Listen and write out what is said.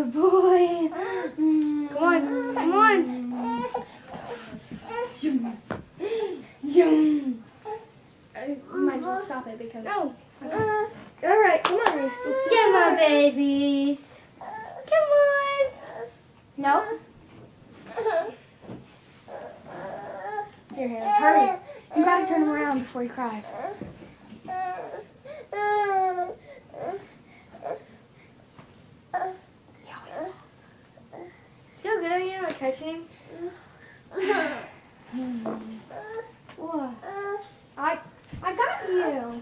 good boy. Come on, come on. Zoom. Zoom. Might as well stop it because... No. Okay. Alright, come on, Reese. Let's Get my babies. Come on. No? Here, Hannah, hurry. You gotta turn him around before he cries. He always falls. Still good, are you not catching him? What? I got you.